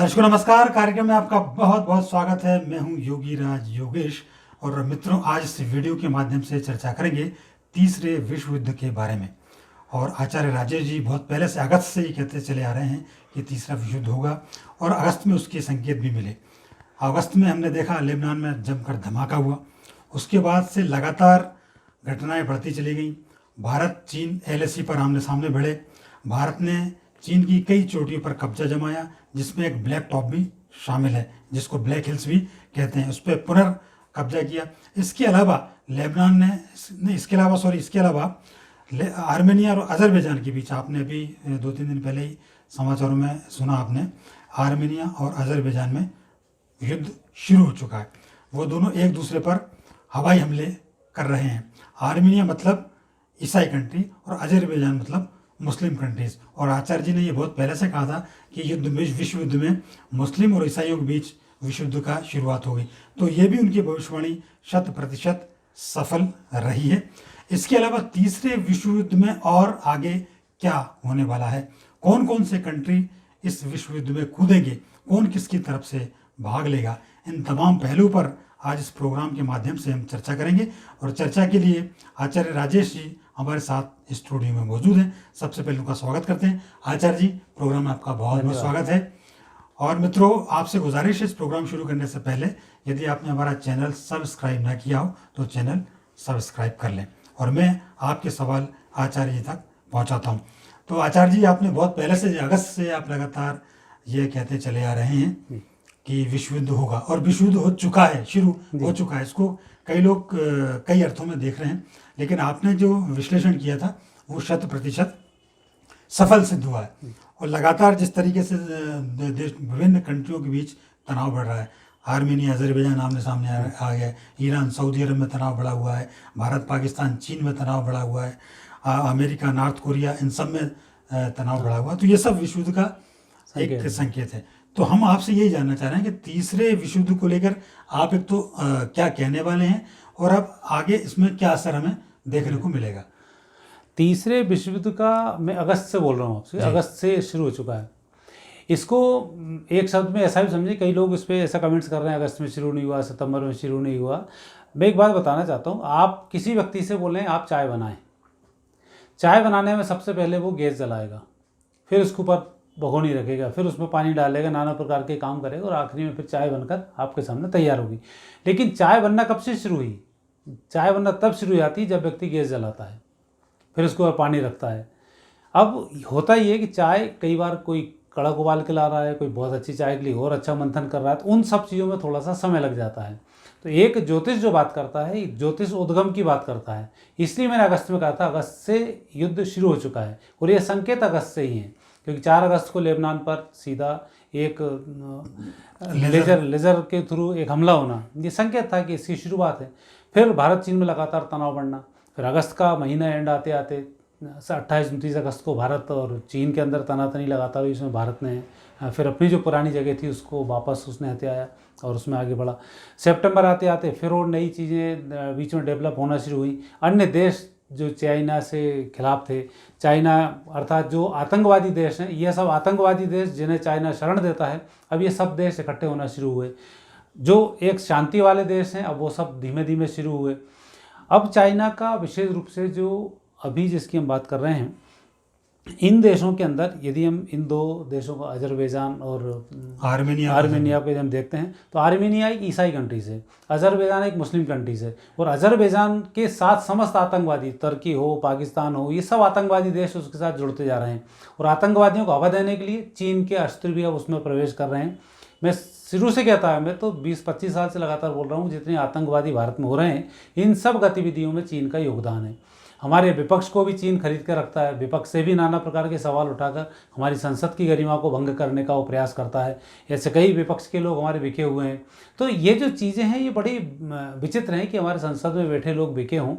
दर्शकों नमस्कार। कार्यक्रम में आपका बहुत बहुत स्वागत है। मैं हूं योगी राज योगेश और मित्रों, आज इस वीडियो के माध्यम से चर्चा करेंगे तीसरे विश्व युद्ध के बारे में। और आचार्य राजेश जी बहुत पहले से अगस्त से ही कहते चले आ रहे हैं कि तीसरा विश्व युद्ध होगा और अगस्त में उसके संकेत भी मिले। अगस्त में हमने देखा लेबनान में जमकर धमाका हुआ, उसके बाद से लगातार घटनाएं बढ़ती चली गई। भारत चीन LAC पर आमने सामने भिड़े। भारत ने चीन की कई चोटियों पर कब्जा जमाया, जिसमें एक ब्लैक टॉप भी शामिल है, जिसको ब्लैक हिल्स भी कहते हैं। उस पर पुनर्कब्जा किया। इसके अलावा लेबनान ने इसके अलावा आर्मेनिया और अजरबैजान के बीच, आपने अभी 2-3 दिन पहले ही समाचारों में सुना आपने, आर्मेनिया और अजरबैजान में युद्ध शुरू हो चुका है। वो दोनों एक दूसरे पर हवाई हमले कर रहे हैं। आर्मेनिया मतलब ईसाई कंट्री और अजरबैजान मतलब मुस्लिम कंट्रीज। और आचार्य जी ने ये बहुत पहले से कहा था कि विश्व युद्ध में मुस्लिम और ईसाइयों के बीच विश्व युद्ध का शुरुआत होगी। तो ये भी उनकी भविष्यवाणी 100% सफल रही है। इसके अलावा तीसरे विश्व युद्ध में और आगे क्या होने वाला है, कौन कौन से कंट्री इस विश्व युद्ध में कूदेंगे, कौन किसकी तरफ से भाग लेगा, इन तमाम पहलुओं पर आज इस प्रोग्राम के माध्यम से हम चर्चा करेंगे। और चर्चा के लिए आचार्य राजेश जी हमारे साथ स्टूडियो में मौजूद हैं। सबसे पहले उनका स्वागत करते हैं। आचार्य जी, प्रोग्राम में आपका बहुत बहुत स्वागत है। और मित्रों, आपसे गुजारिश है इस प्रोग्राम शुरू करने से पहले यदि आपने हमारा चैनल सब्सक्राइब ना किया हो तो चैनल सब्सक्राइब कर लें और मैं आपके सवाल आचार्य जी तक पहुँचाता हूँ। तो आचार्य जी, आपने बहुत पहले से, अगस्त से आप लगातार ये कहते चले आ रहे हैं कि विश्व युद्ध होगा, और विश्व युद्ध हो चुका है, शुरू हो चुका है। इसको कई लोग कई अर्थों में देख रहे हैं, लेकिन आपने जो विश्लेषण किया था वो 100% सफल सिद्ध हुआ है। और लगातार जिस तरीके से विभिन्न कंट्रियों के बीच तनाव बढ़ रहा है, आर्मेनिया अजरबैजान आमने सामने आ गया, ईरान सऊदी अरब में तनाव बढ़ा हुआ है, भारत पाकिस्तान चीन में तनाव बढ़ा हुआ है, अमेरिका नॉर्थ कोरिया इन सब में तनाव बढ़ा हुआ है। तो ये सब विश्व युद्ध का एक संकेत है। तो हम आपसे यही जानना चाह रहे हैं कि तीसरे विश्व युद्ध को लेकर आप एक तो क्या कहने वाले हैं और अब आगे इसमें क्या असर हमें देखने को मिलेगा। तीसरे विश्व युद्ध का मैं अगस्त से बोल रहा हूँ आपसे, अगस्त से शुरू हो चुका है। इसको एक शब्द में ऐसा भी समझे, कई लोग इस पर ऐसा कमेंट्स कर रहे हैं अगस्त में शुरू नहीं हुआ, सितंबर में शुरू नहीं हुआ। मैं एक बात बताना चाहता हूँ, आप किसी व्यक्ति से बोल रहे हैं आप चाय बनाएं, चाय बनाने में सबसे पहले वो गैस जलाएगा, फिर उसके ऊपर भगोनी रखेगा, फिर उसमें पानी डालेगा, नाना प्रकार के काम करेगा और आखिरी में फिर चाय बनकर आपके सामने तैयार होगी। लेकिन चाय बनना कब से शुरू हुई? चाय बनना तब शुरू जाती है जब व्यक्ति गैस जलाता है, फिर उसके ऊपर पानी रखता है। अब होता ही है कि चाय कई बार कोई कड़क उबाल के ला रहा है, कोई बहुत अच्छी चाय के लिए और अच्छा मंथन कर रहा है, तो उन सब चीज़ों में थोड़ा सा समय लग जाता है। तो एक ज्योतिष जो बात करता है, ज्योतिष उद्गम की बात करता है। इसलिए मैंने अगस्त में कहा था अगस्त से युद्ध शुरू हो चुका है और ये संकेत अगस्त से ही हैं, क्योंकि 4 अगस्त को लेबनान पर सीधा एक लेजर के थ्रू एक हमला होना, ये संकेत था कि इसकी शुरुआत है। फिर भारत चीन में लगातार तनाव बढ़ना, फिर अगस्त का महीना एंड आते आते 28-29 अगस्त को भारत और चीन के अंदर तनातनी लगातार हुई। इसमें भारत ने फिर अपनी जो पुरानी जगह थी उसको वापस उसने हथियाया और उसमें आगे बढ़ा। सितंबर आते आते फिर और नई चीज़ें बीच में डेवलप होना शुरू हुई। अन्य देश जो चाइना से खिलाफ थे, चाइना अर्थात जो आतंकवादी देश हैं, ये सब आतंकवादी देश जिन्हें चाइना शरण देता है, अब ये सब देश इकट्ठे होना शुरू हुए। जो एक शांति वाले देश हैं अब वो सब धीमे धीमे शुरू हुए। अब चाइना का विशेष रूप से जो अभी जिसकी हम बात कर रहे हैं, इन देशों के अंदर यदि हम इन दो देशों को अजरबैजान और आर्मेनिया पे हम देखते हैं तो आर्मेनिया एक ईसाई कंट्रीज है, अजरबैजान एक मुस्लिम कंट्रीज है। और अजरबैजान के साथ समस्त आतंकवादी, तुर्की हो, पाकिस्तान हो, ये सब आतंकवादी देश उसके साथ जुड़ते जा रहे हैं। और आतंकवादियों को हवा देने के लिए चीन के अस्त्र भी अब उसमें प्रवेश कर रहे हैं। मैं शुरू से कहता है, मैं तो 20-25 साल से लगातार बोल रहा हूँ, जितने आतंकवादी भारत में हो रहे हैं इन सब गतिविधियों में चीन का योगदान है। हमारे विपक्ष को भी चीन खरीद कर रखता है, विपक्ष से भी नाना प्रकार के सवाल उठाकर हमारी संसद की गरिमा को भंग करने का वो प्रयास करता है। ऐसे कई विपक्ष के लोग हमारे बिके हुए हैं। तो ये जो चीज़ें हैं ये बड़ी विचित्र हैं कि हमारे संसद में बैठे लोग बिके हों,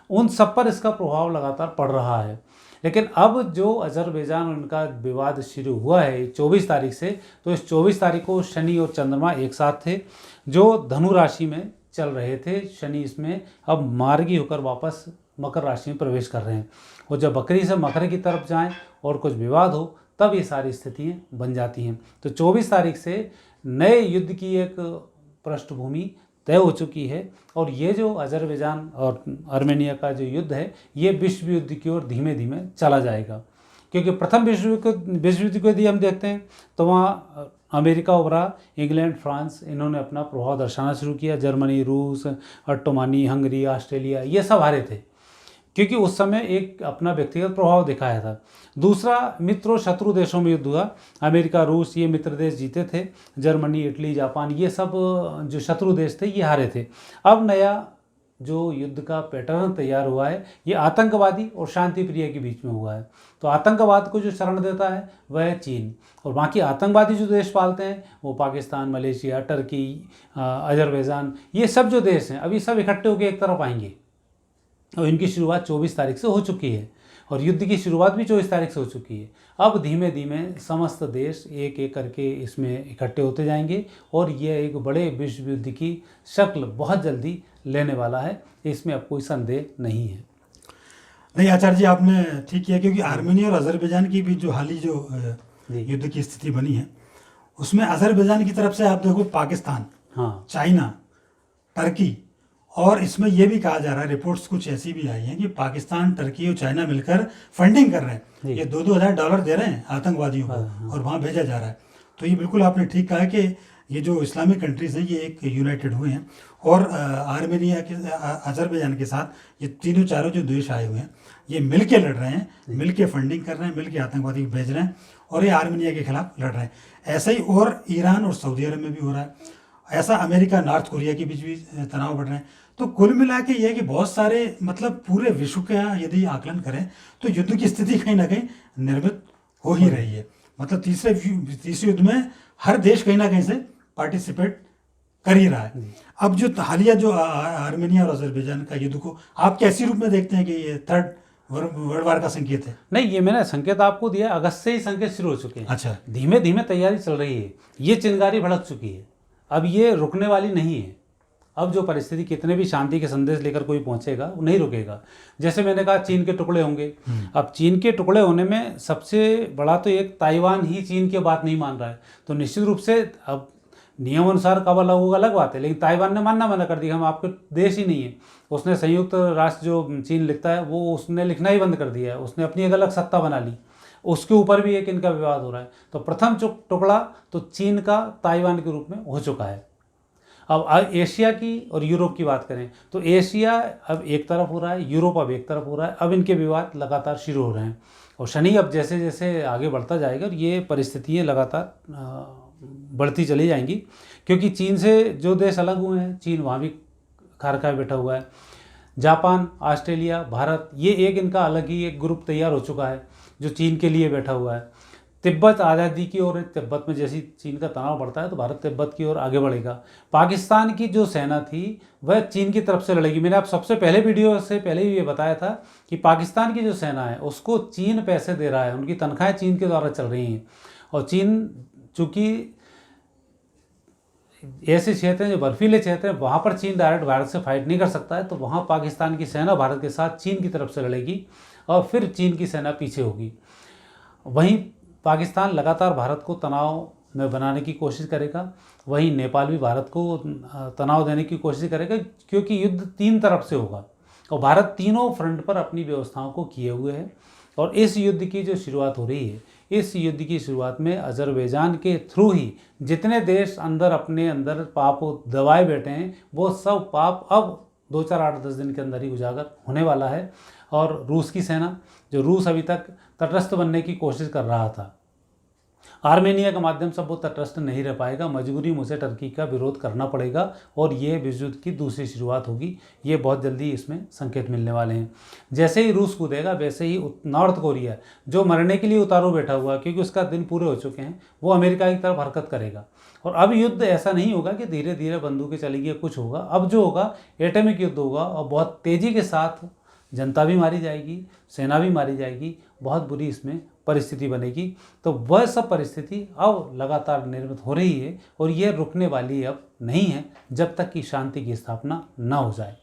उन सब पर इसका प्रभाव लगातार पड़ रहा है। लेकिन अब जो अजरबैजान उनका विवाद शुरू हुआ है 24 तारीख से, तो इस 24 तारीख को शनि और चंद्रमा एक साथ थे जो धनु राशि में चल रहे थे। शनि इसमें अब मार्गी होकर वापस मकर राशि में प्रवेश कर रहे हैं और जब बकरी से मकर की तरफ जाएं और कुछ विवाद हो तब ये सारी स्थितियाँ बन जाती हैं। तो 24 तारीख से नए युद्ध की एक पृष्ठभूमि तय हो चुकी है और ये जो अजरबैजान और आर्मेनिया का जो युद्ध है ये विश्व युद्ध की ओर धीमे धीमे चला जाएगा। क्योंकि प्रथम विश्व युद्ध को यदि हम देखते हैं तो वहाँ अमेरिका उभरा, इंग्लैंड, फ्रांस, इन्होंने अपना प्रभाव दर्शाना शुरू किया। जर्मनी, रूस, ऑटोमानी, हंगरी, ऑस्ट्रेलिया ये सब हारे थे क्योंकि उस समय एक अपना व्यक्तिगत प्रभाव दिखाया था। दूसरा मित्र और शत्रु देशों में युद्ध हुआ। अमेरिका, रूस ये मित्र देश जीते थे। जर्मनी, इटली, जापान ये सब जो शत्रु देश थे ये हारे थे। अब नया जो युद्ध का पैटर्न तैयार हुआ है ये आतंकवादी और शांति प्रिय के बीच में हुआ है। तो आतंकवाद को जो शरण देता है वह है चीन, और बाकी आतंकवादी जो देश पालते हैं वो पाकिस्तान, मलेशिया, टर्की, अजरबैजान ये सब जो देश हैं अभी सब इकट्ठे होकर एक तरफ आएंगे। और इनकी शुरुआत 24 तारीख से हो चुकी है और युद्ध की शुरुआत भी 24 तारीख से हो चुकी है। अब धीमे धीमे समस्त देश एक एक करके इसमें इकट्ठे होते जाएंगे और यह एक बड़े विश्व युद्ध की शक्ल बहुत जल्दी लेने वाला है, इसमें अब कोई संदेह नहीं है। नहीं आचार्य जी, आपने ठीक किया, क्योंकि आर्मेनिया और अजरबैजान की भी जो हाल ही जो युद्ध की स्थिति बनी है उसमें अजरबैजान की तरफ से आप देखो पाकिस्तान, हाँ, चाइना, टर्की, और इसमें यह भी कहा जा रहा है, रिपोर्ट्स कुछ ऐसी भी आई हैं कि पाकिस्तान, टर्की और चाइना मिलकर फंडिंग कर रहे हैं। ये $2,000 दे रहे हैं आतंकवादियों को और वहाँ भेजा जा रहा है। तो ये बिल्कुल आपने ठीक कहा कि ये जो इस्लामिक कंट्रीज़ हैं ये एक यूनाइटेड हुए हैं और आर्मेनिया के, अजरबैजान के साथ ये तीनों चारों जो देश आए हुए हैं ये मिल के लड़ रहे हैं, मिल के फंडिंग कर रहे हैं, मिल के आतंकवादी को भेज रहे हैं और ये आर्मेनिया के खिलाफ लड़ रहे हैं। ऐसा ही और ईरान और सऊदी अरब में भी हो रहा है। ऐसा अमेरिका, नॉर्थ कोरिया के बीच भी तनाव बढ़ रहे हैं। तो कुल मिला के ये कि बहुत सारे मतलब पूरे विश्व का यदि आकलन करें तो युद्ध की स्थिति कहीं ना कहीं निर्मित हो ही रही है। मतलब तीसरे युद्ध में हर देश कहीं ना कहीं से पार्टिसिपेट कर ही रहा है। अब जो हालिया जो आर्मेनिया और अजरबैजान का युद्ध को आप कैसे रूप में देखते हैं कि ये थर्ड वर्ल्ड वार का संकेत है? नहीं, ये मैंने संकेत आपको दिया, अगस्त से ही संकेत शुरू हो चुके हैं। अच्छा, धीमे धीमे तैयारी चल रही है, ये चिंगारी भड़क चुकी है, अब ये रुकने वाली नहीं है। अब जो परिस्थिति कितने भी शांति के संदेश लेकर कोई पहुंचेगा वो नहीं रुकेगा। जैसे मैंने कहा चीन के टुकड़े होंगे, अब चीन के टुकड़े होने में सबसे बड़ा तो एक ताइवान ही चीन की बात नहीं मान रहा है, तो निश्चित रूप से अब नियम अनुसार कब अलग होगा अलग बात है, लेकिन ताइवान ने मानना मना कर दिया, हम आपके देश ही नहीं है। उसने संयुक्त राष्ट्र जो चीन लिखता है वो उसने लिखना ही बंद कर दिया है, उसने अपनी एक अलग सत्ता बना ली, उसके ऊपर भी एक इनका विवाद हो रहा है। तो प्रथम टुकड़ा तो चीन का ताइवान के रूप में हो चुका है। अब एशिया की और यूरोप की बात करें तो एशिया अब एक तरफ हो रहा है, यूरोप अब एक तरफ हो रहा है। अब इनके विवाद लगातार शुरू हो रहे हैं और शनि अब जैसे जैसे आगे बढ़ता जाएगा और ये परिस्थितियाँ लगातार बढ़ती चली जाएंगी, क्योंकि चीन से जो देश अलग हुए हैं, चीन वहाँ भी खार खाए बैठा हुआ है। जापान, ऑस्ट्रेलिया, भारत ये एक इनका अलग ही एक ग्रुप तैयार हो चुका है जो चीन के लिए बैठा हुआ है। तिब्बत आज़ादी की ओर है, तिब्बत में जैसी चीन का तनाव बढ़ता है तो भारत तिब्बत की ओर आगे बढ़ेगा। पाकिस्तान की जो सेना थी वह चीन की तरफ से लड़ेगी। मैंने आप सबसे पहले वीडियो से पहले ही ये बताया था कि पाकिस्तान की जो सेना है उसको चीन पैसे दे रहा है, उनकी तनख्वाहें चीन के द्वारा चल रही हैं। और चीन चूँकि ऐसे क्षेत्र हैं जो बर्फीले क्षेत्र हैं, वहाँ पर चीन डायरेक्ट भारत से फाइट नहीं कर सकता है, तो वहाँ पाकिस्तान की सेना भारत के साथ चीन की तरफ से लड़ेगी और फिर चीन की सेना पीछे होगी। वहीं पाकिस्तान लगातार भारत को तनाव में बनाने की कोशिश करेगा, वहीं नेपाल भी भारत को तनाव देने की कोशिश करेगा, क्योंकि युद्ध तीन तरफ से होगा और भारत तीनों फ्रंट पर अपनी व्यवस्थाओं को किए हुए है। और इस युद्ध की जो शुरुआत हो रही है, इस युद्ध की शुरुआत में अजरबैजान के थ्रू ही जितने देश अंदर अपने अंदर पाप दबाए बैठे हैं वो सब पाप अब 2, 4, 8, 10 दिन के अंदर ही उजागर होने वाला है। और रूस की सेना, जो रूस अभी तक तटस्थ बनने की कोशिश कर रहा था, आर्मेनिया के माध्यम से वो तटस्थ नहीं रह पाएगा, मजबूरी में उसे टर्की का विरोध करना पड़ेगा और ये विश्व युद्ध की दूसरी शुरुआत होगी। ये बहुत जल्दी इसमें संकेत मिलने वाले हैं। जैसे ही रूस कूदेगा वैसे ही नॉर्थ कोरिया, जो मरने के लिए उतारू बैठा हुआ है क्योंकि उसका दिन पूरे हो चुके हैं, वो अमेरिका की तरफ हरकत करेगा। और अब युद्ध ऐसा नहीं होगा कि धीरे धीरे बंदूकें चलेगी, कुछ होगा। अब जो होगा एटॉमिक युद्ध होगा और बहुत तेज़ी के साथ जनता भी मारी जाएगी, सेना भी मारी जाएगी, बहुत बुरी इसमें परिस्थिति बनेगी। तो वह सब परिस्थिति अब लगातार निर्मित हो रही है और यह रुकने वाली अब नहीं है जब तक कि शांति की स्थापना न हो जाए।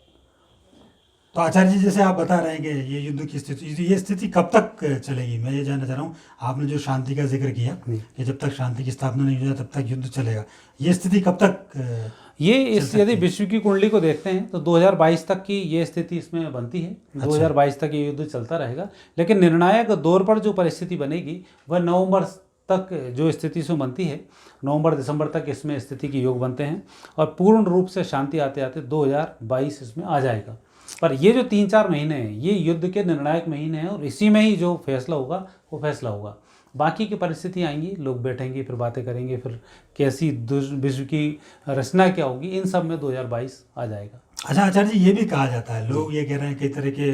तो आचार्य जी, जैसे आप बता रहे हैं कि ये युद्ध की स्थिति, ये स्थिति कब तक चलेगी? मैं ये जानना चाह रहा हूँ। आपने जो शांति का जिक्र किया कि जब तक शांति की स्थापना नहीं हो जाए तब तक युद्ध चलेगा, ये स्थिति कब तक ये इस चल यदि सकती है? विश्व की कुंडली को देखते हैं तो 2022 तक की ये स्थिति इसमें बनती है। 2022 तक ये युद्ध चलता रहेगा, लेकिन निर्णायक दौर पर जो परिस्थिति बनेगी वह नवंबर तक जो स्थिति से बनती है, नवंबर दिसंबर तक इसमें स्थिति के योग बनते हैं और पूर्ण रूप से शांति आते आते 2022 इसमें आ जाएगा। पर ये जो 3-4 महीने हैं ये युद्ध के निर्णायक महीने हैं और इसी में ही जो फैसला होगा वो फैसला होगा। बाकी की परिस्थिति आएंगी, लोग बैठेंगे, फिर बातें करेंगे, फिर कैसी विश्व की रचना क्या होगी, इन सब में 2022 आ जाएगा। अच्छा आचार्य जी, ये भी कहा जाता है, लोग ये कह रहे हैं, कई तरह के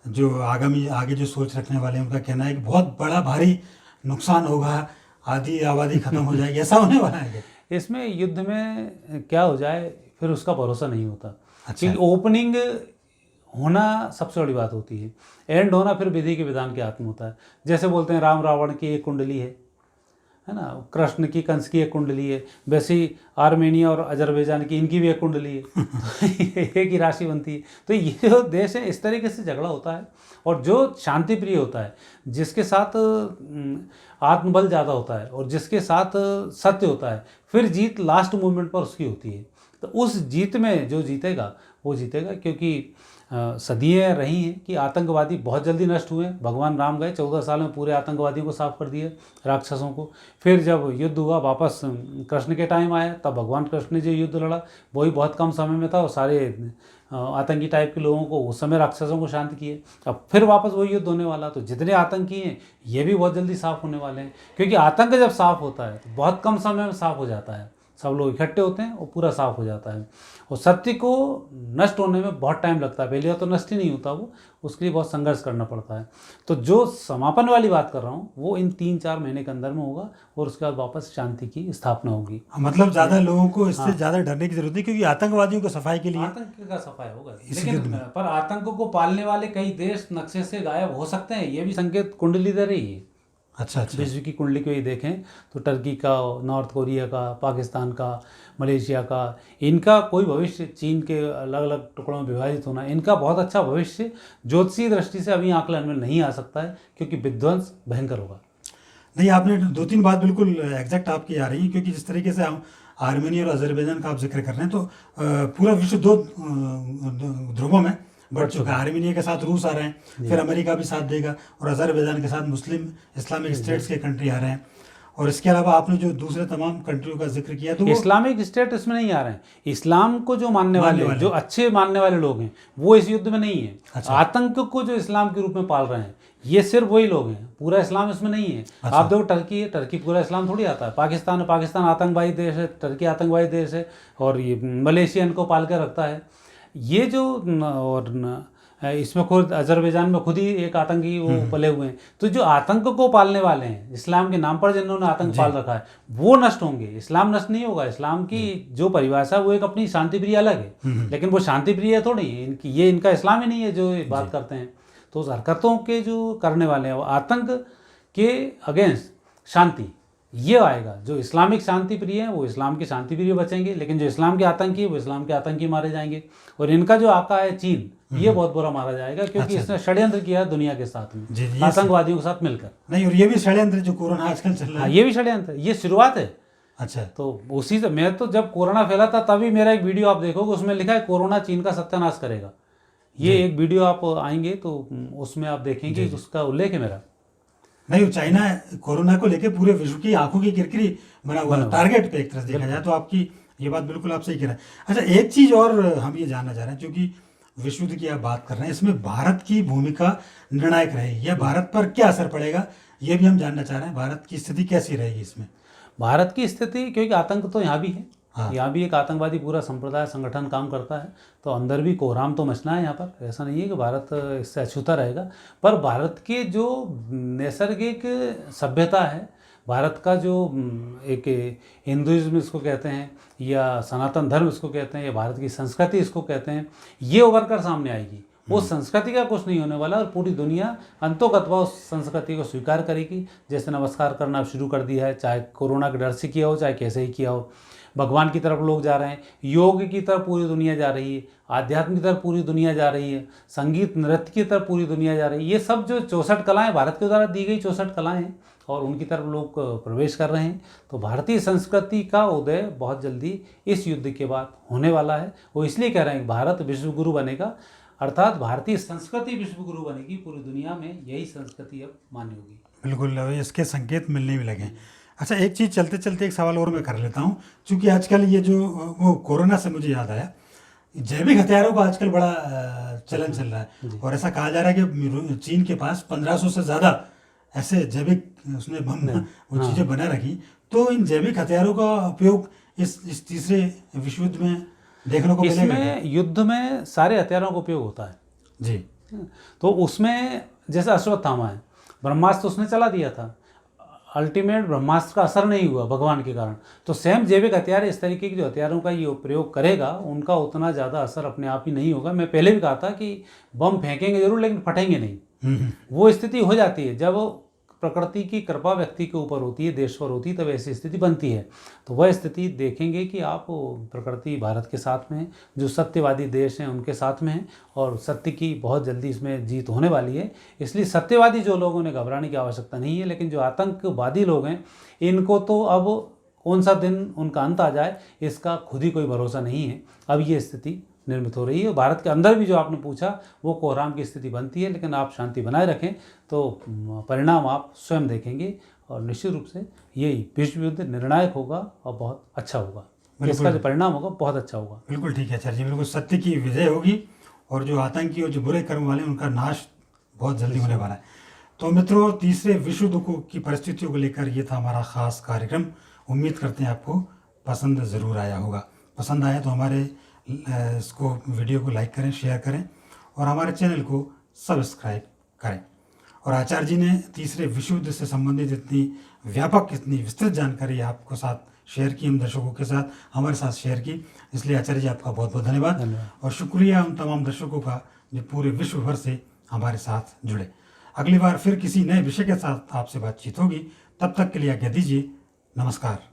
जो आगे जो सोच रखने वाले हैं उनका कहना है कि बहुत बड़ा भारी नुकसान होगा, आधी आबादी खत्म हो जाएगी, ऐसा होने वाला है क्या? इसमें युद्ध में क्या हो जाए फिर उसका भरोसा नहीं होता। अच्छा। क्योंकि ओपनिंग होना सबसे बड़ी बात होती है, एंड होना फिर विधि के विधान के हाथ में होता है। जैसे बोलते हैं राम रावण की एक कुंडली है ना, कृष्ण की कंस की एक कुंडली है, वैसे ही आर्मेनिया और अजरबैजान की इनकी भी एक कुंडली है तो एक ही राशि बनती है। तो ये जो देश है इस तरीके से झगड़ा होता है, और जो शांति प्रिय होता है, जिसके साथ आत्मबल ज़्यादा होता है और जिसके साथ सत्य होता है, फिर जीत लास्ट मोमेंट पर उसकी होती है। तो उस जीत में जो जीतेगा वो जीतेगा, क्योंकि सदियाँ रही हैं कि आतंकवादी बहुत जल्दी नष्ट हुए। भगवान राम गए, 14 साल में पूरे आतंकवादियों को साफ कर दिया, राक्षसों को। फिर जब युद्ध हुआ वापस कृष्ण के टाइम आया, तब भगवान कृष्ण ने जो युद्ध लड़ा वही बहुत कम समय में था और सारे आतंकी टाइप के लोगों को, उस समय राक्षसों को शांत किए। अब फिर वापस वही युद्ध होने वाला। तो जितने आतंकी हैं ये भी बहुत जल्दी साफ होने वाले हैं, क्योंकि आतंक जब साफ होता है तो बहुत कम समय में साफ हो जाता है। सब लोग इकट्ठे होते हैं और पूरा साफ हो जाता है। और सत्य को नष्ट होने में बहुत टाइम लगता है, पहले तो नष्ट ही नहीं होता वो, उसके लिए बहुत संघर्ष करना पड़ता है। तो जो समापन वाली बात कर रहा हूँ वो इन 3-4 महीने के अंदर में होगा और उसके बाद वापस शांति की स्थापना होगी। मतलब ज़्यादा लोगों को इससे ज़्यादा डरने की जरूरत है, क्योंकि आतंकवादियों को सफाई के लिए आतंक का सफाई होगा, लेकिन पर आतंक को पालने वाले कई देश नक्शे से गायब हो सकते हैं, ये भी संकेत कुंडली दे रही है। अच्छा। विश्व की कुंडली को ही देखें तो टर्की का, नॉर्थ कोरिया का, पाकिस्तान का, मलेशिया का, इनका कोई भविष्य, चीन के अलग अलग टुकड़ों में विभाजित होना, इनका बहुत अच्छा भविष्य ज्योतिषीय दृष्टि से अभी आकलन में नहीं आ सकता है, क्योंकि विध्वंस भयंकर होगा। नहीं, आपने 2-3 बात बिल्कुल एग्जैक्ट आपकी आ रही है, क्योंकि जिस तरीके से हम आर्मेनिया और अजरबैजान का आप जिक्र कर रहे हैं, तो पूरा विश्व 2 ध्रुवों में बढ़ चुका है। आर्मेनिया के साथ रूस आ रहे हैं, फिर अमेरिका भी साथ देगा, और अजरबैजान के साथ मुस्लिम इस्लामिक स्टेट्स के कंट्री आ रहे हैं। और इसके अलावा आपने जो दूसरे तमाम कंट्रियों का जिक्र किया, तो इस्लामिक स्टेट इसमें नहीं आ रहे हैं। इस्लाम को जो मानने वाले जो अच्छे मानने वाले लोग हैं वो इस युद्ध में नहीं है। अच्छा। आतंक को जो इस्लाम के रूप में पाल रहे हैं ये सिर्फ वही लोग हैं, पूरा इस्लाम इसमें नहीं है। अच्छा। आप देखो टर्की है, टर्की पूरा इस्लाम थोड़ी आता है। पाकिस्तान है, पाकिस्तान आतंकवादी देश है, टर्की आतंकवादी देश है, और ये मलेशिया इनको पाल कर रखता है। ये जो और इसमें खुद अजरबैजान में खुद ही एक आतंकी वो पले हुए हैं। तो जो आतंक को पालने वाले हैं, इस्लाम के नाम पर जिन्होंने आतंक पाल रखा है, वो नष्ट होंगे, इस्लाम नष्ट नहीं होगा। इस्लाम की जो परिभाषा वो एक अपनी शांति प्रिय अलग है, लेकिन वो शांति प्रिय थोड़ी है इनकी, ये इनका इस्लाम ही नहीं है जो बात करते हैं। तो उस हरकतों के जो करने वाले हैं वो आतंक के अगेंस्ट शांति ये आएगा। जो इस्लामिक शांति प्रिय हैं वो इस्लाम के शांति प्रिय बचेंगे, लेकिन जो इस्लाम के आतंकी है वो इस्लाम के आतंकी मारे जाएंगे। और इनका जो आका है चीन, ये बहुत बुरा मारा जाएगा, क्योंकि इसने षड्यंत्र किया है दुनिया के साथ में, आतंकवादियों के साथ मिलकर। नहीं, और ये भी षड्यंत्र जो कोरोना आजकल चल रहा है, ये भी षड्यंत्र, ये शुरुआत है। अच्छा। तो उसी से मैं तो जब कोरोना फैला था तभी मेरा एक वीडियो आप देखोगे, उसमें लिखा है कोरोना चीन का सत्यानाश करेगा। ये एक वीडियो आप आएंगे तो उसमें आप देखेंगे उसका उल्लेख है मेरा। नहीं, चाइना कोरोना को लेकर पूरे विश्व की आंखों की किरकिरी बना हुआ है, टारगेट पे एक तरह से देखा जाए तो। आपकी ये बात बिल्कुल आप सही कह रहे हैं। अच्छा, एक चीज और हम ये जानना चाह रहे हैं, क्योंकि विश्व युद्ध की आप बात कर रहे हैं, इसमें भारत की भूमिका निर्णायक रहेगी या भारत पर क्या असर पड़ेगा, ये भी हम जानना चाह रहे हैं। भारत की स्थिति कैसी रहेगी इसमें? भारत की स्थिति, क्योंकि आतंक तो यहाँ भी है, यहाँ भी एक आतंकवादी पूरा संप्रदाय संगठन काम करता है, तो अंदर भी कोहराम तो मचना है यहाँ पर। ऐसा नहीं है कि भारत इससे अछूता रहेगा, पर भारत के जो नैसर्गिक सभ्यता है, भारत का जो एक हिंदुइज्म इसको कहते हैं या सनातन धर्म इसको कहते हैं या भारत की संस्कृति इसको कहते हैं, ये उभर कर सामने आएगी। वो संस्कृति का कुछ नहीं होने वाला और पूरी दुनिया अंतोगत्वा उस संस्कृति को स्वीकार करेगी। जैसे नमस्कार करना शुरू कर दिया है, चाहे कोरोना के डर से किया हो चाहे कैसे ही किया हो। भगवान की तरफ लोग जा रहे हैं, योग की तरफ पूरी दुनिया जा रही है, आध्यात्म की तरफ पूरी दुनिया जा रही है, संगीत नृत्य की तरफ पूरी दुनिया जा रही है। ये सब जो 64 कलाएँ भारत के द्वारा दी गई 64 कलाएँ हैं और उनकी तरफ लोग प्रवेश कर रहे हैं। तो भारतीय संस्कृति का उदय बहुत जल्दी इस युद्ध के बाद होने वाला है। वो इसलिए कह रहे हैं कि भारत विश्व गुरु बनेगा, अर्थात भारतीय संस्कृति विश्व गुरु बनेगी। पूरी दुनिया में यही संस्कृति अब मान्य होगी। बिल्कुल, इसके संकेत मिलने भी लगे हैं। अच्छा, एक चीज़ चलते चलते एक सवाल और मैं कर लेता हूँ, क्योंकि आजकल ये जो वो कोरोना से मुझे याद आया, जैविक हथियारों का आजकल बड़ा चलन चल रहा है और ऐसा कहा जा रहा है कि चीन के पास 1500 से ज़्यादा ऐसे जैविक उसने बम वो चीज़ें बना रखी। तो इन जैविक हथियारों का उपयोग इस तीसरे विश्व युद्ध में देखने को मिलेगा? इसमें युद्ध में सारे हथियारों का उपयोग होता है जी। तो उसमें जैसे अश्वत्थामा है, ब्रह्मास्त्र उसने चला दिया था, अल्टीमेट ब्रह्मास्त्र का असर नहीं हुआ भगवान के कारण। तो सेम जैविक हथियार, इस तरीके के जो हथियारों का ये प्रयोग करेगा उनका उतना ज़्यादा असर अपने आप ही नहीं होगा। मैं पहले भी कहा था कि बम फेंकेंगे जरूर लेकिन फटेंगे नहीं। वो स्थिति हो जाती है जब प्रकृति की कृपा व्यक्ति के ऊपर होती है, देश पर होती है, तब ऐसी स्थिति बनती है। तो वह स्थिति देखेंगे कि आप प्रकृति भारत के साथ में है, जो सत्यवादी देश हैं उनके साथ में है और सत्य की बहुत जल्दी इसमें जीत होने वाली है। इसलिए सत्यवादी जो लोगों ने घबराने की आवश्यकता नहीं है, लेकिन जो आतंकवादी लोग हैं इनको तो अब कौन सा दिन उनका अंत आ जाए इसका खुद ही कोई भरोसा नहीं है। अब ये स्थिति निर्मित हो रही है। भारत के अंदर भी जो आपने पूछा वो कोहराम की स्थिति बनती है, लेकिन आप शांति बनाए रखें तो परिणाम आप स्वयं देखेंगे और निश्चित रूप से यही विश्व युद्ध निर्णायक होगा और बहुत अच्छा होगा। इसका जो परिणाम होगा बहुत अच्छा होगा। बिल्कुल ठीक है आचार्य जी, बिल्कुल सत्य की विजय होगी और जो आतंकी और जो बुरे कर्म वाले उनका नाश बहुत जल्दी होने वाला है। तो मित्रों, तीसरे विश्व युद्ध की परिस्थितियों को लेकर ये था हमारा खास कार्यक्रम। उम्मीद करते हैं आपको पसंद ज़रूर आया होगा। पसंद आया तो हमारे इसको वीडियो को लाइक करें, शेयर करें और हमारे चैनल को सब्सक्राइब करें। और आचार्य जी ने तीसरे विश्व युद्ध से संबंधित इतनी व्यापक, इतनी विस्तृत जानकारी आपको साथ शेयर की, हम दर्शकों के साथ हमारे साथ शेयर की, इसलिए आचार्य जी आपका बहुत बहुत धन्यवाद। और शुक्रिया उन तमाम दर्शकों का जो पूरे विश्व भर से हमारे साथ जुड़े। अगली बार फिर किसी नए विषय के साथ आपसे बातचीत होगी। तब तक के लिए आज्ञा दीजिए। नमस्कार।